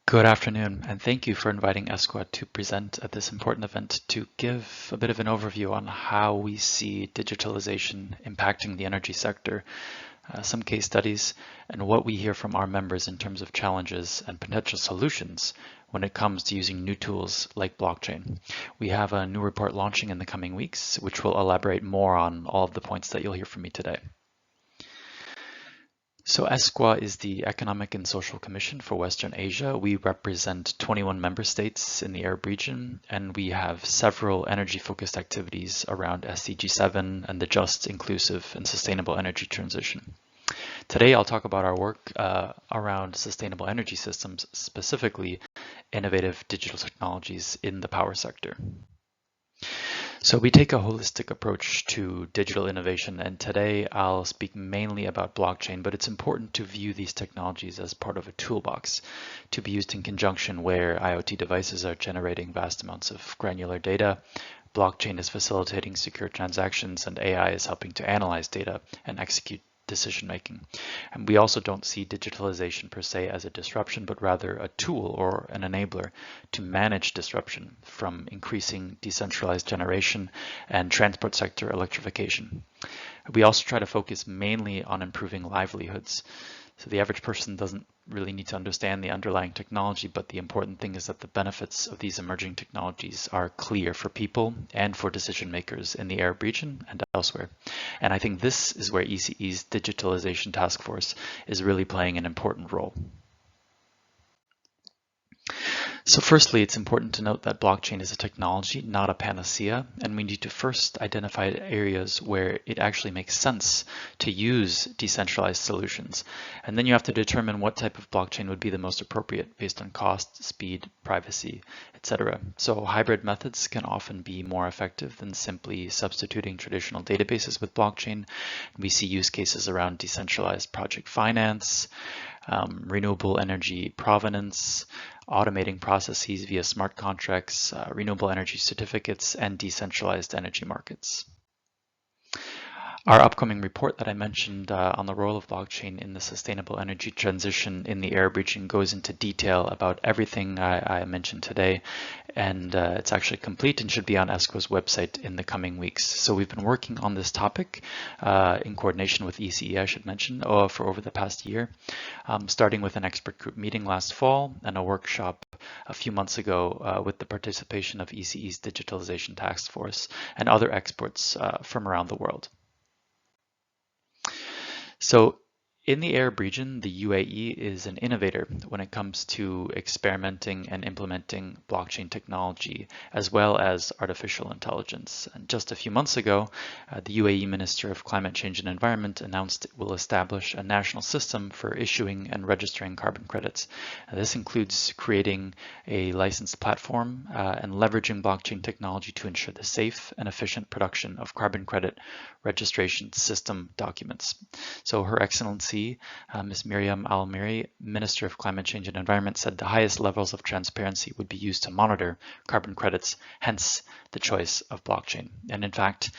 Good afternoon, and thank you for inviting ESCWA to present at this important event to give a bit of an overview on how we see digitalization impacting the energy sector, some case studies, and what we hear from our members in terms of challenges and potential solutions when it comes to using new tools like blockchain. We have a new report launching in the coming weeks, which will elaborate more on all of the points that you'll hear from me today. So ESCWA is the Economic and Social Commission for Western Asia. We represent 21 member states in the Arab region, and we have several energy-focused activities around SDG 7 and the just, inclusive, and sustainable energy transition. Today, I'll talk about our work around sustainable energy systems, specifically innovative digital technologies in the power sector. So we take a holistic approach to digital innovation, and today I'll speak mainly about blockchain, but it's important to view these technologies as part of a toolbox to be used in conjunction where IoT devices are generating vast amounts of granular data. Blockchain is facilitating secure transactions, and AI is helping to analyze data and execute decision making. And we also don't see digitalization per se as a disruption, but rather a tool or an enabler to manage disruption from increasing decentralized generation and transport sector electrification. We also try to focus mainly on improving livelihoods. So the average person doesn't really need to understand the underlying technology, but the important thing is that the benefits of these emerging technologies are clear for people and for decision makers in the Arab region and elsewhere. And I think this is where ECE's Digitalization Task Force is really playing an important role. So firstly, it's important to note that blockchain is a technology, not a panacea, and we need to first identify areas where it actually makes sense to use decentralized solutions. And then you have to determine what type of blockchain would be the most appropriate based on cost, speed, privacy, etc. So hybrid methods can often be more effective than simply substituting traditional databases with blockchain. We see use cases around decentralized project finance, renewable energy provenance, automating processes via smart contracts, renewable energy certificates, and decentralized energy markets. Our upcoming report that I mentioned on the role of blockchain in the sustainable energy transition in the Arab region goes into detail about everything I mentioned today, and it's actually complete and should be on ESCWA's website in the coming weeks. So we've been working on this topic in coordination with ECE, I should mention, for over the past year, starting with an expert group meeting last fall and a workshop a few months ago with the participation of ECE's Digitalization Task Force and other experts from around the world. So in the Arab region, the UAE is an innovator when it comes to experimenting and implementing blockchain technology, as well as artificial intelligence. And just a few months ago, the UAE Minister of Climate Change and Environment announced it will establish a national system for issuing and registering carbon credits. This includes creating a licensed platform and leveraging blockchain technology to ensure the safe and efficient production of carbon credit registration system documents. So Her Excellency Ms. Miriam Al-Miri, Minister of Climate Change and Environment, said the highest levels of transparency would be used to monitor carbon credits, hence the choice of blockchain. And in fact,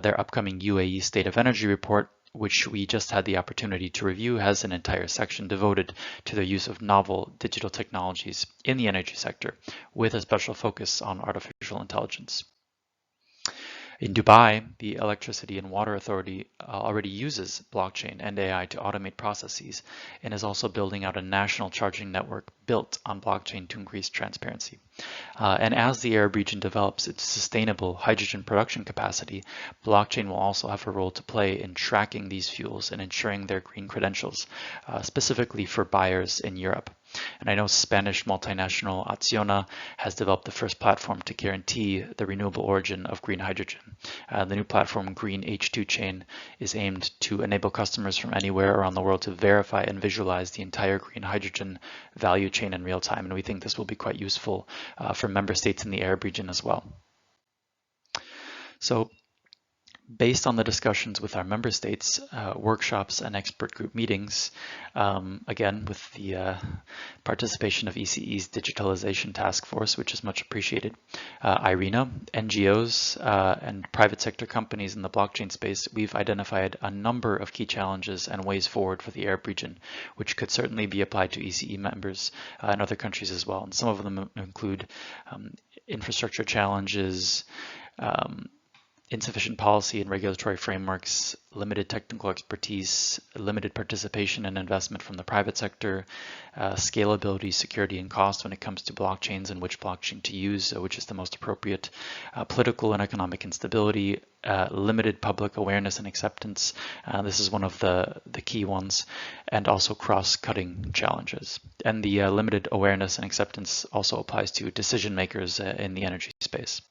their upcoming UAE State of Energy report, which we just had the opportunity to review, has an entire section devoted to the use of novel digital technologies in the energy sector, with a special focus on artificial intelligence. In Dubai, the Electricity and Water Authority already uses blockchain and AI to automate processes and is also building out a national charging network built on blockchain to increase transparency. And as the Arab region develops its sustainable hydrogen production capacity, blockchain will also have a role to play in tracking these fuels and ensuring their green credentials, specifically for buyers in Europe. And I know Spanish multinational Acciona has developed the first platform to guarantee the renewable origin of green hydrogen. The new platform, Green H2 Chain, is aimed to enable customers from anywhere around the world to verify and visualize the entire green hydrogen value chain in real time. And we think this will be quite useful for member states in the Arab region as well. So Based on the discussions with our member states, workshops and expert group meetings, again with the participation of ECE's Digitalization Task Force, which is much appreciated, IRENA, NGOs, and private sector companies in the blockchain space, we've identified a number of key challenges and ways forward for the Arab region, which could certainly be applied to ECE members and other countries as well. And some of them include infrastructure challenges, insufficient policy and regulatory frameworks, limited technical expertise, limited participation and investment from the private sector, scalability, security, and cost when it comes to blockchains and which blockchain to use, which is the most appropriate, political and economic instability, limited public awareness and acceptance. This is one of the key ones, and also cross-cutting challenges. And the limited awareness and acceptance also applies to decision makers in the energy space.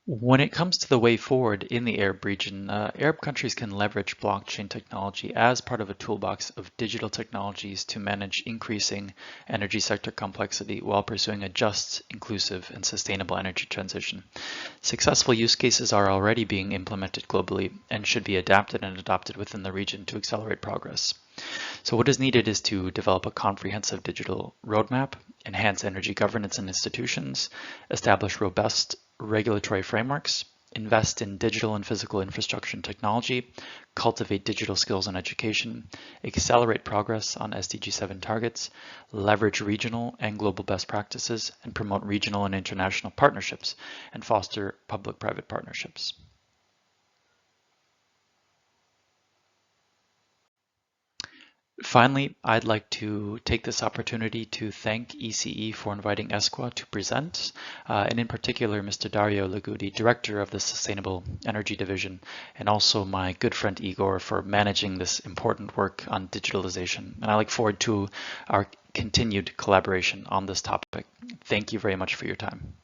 When it comes to the way forward in the Arab region, Arab countries can leverage blockchain technology as part of a toolbox of digital technologies to manage increasing energy sector complexity while pursuing a just, inclusive, and sustainable energy transition. Successful use cases are already being implemented globally and should be adapted and adopted within the region to accelerate progress. So what is needed is to develop a comprehensive digital roadmap, enhance energy governance and institutions, establish robust regulatory frameworks, invest in digital and physical infrastructure and technology, cultivate digital skills and education, accelerate progress on SDG 7 targets, leverage regional and global best practices, and promote regional and international partnerships, and foster public-private partnerships. Finally, I'd like to take this opportunity to thank ECE for inviting ESCWA to present, and in particular, Mr. Dario Lagudi, Director of the Sustainable Energy Division, and also my good friend Igor for managing this important work on digitalization. And I look forward to our continued collaboration on this topic. Thank you very much for your time.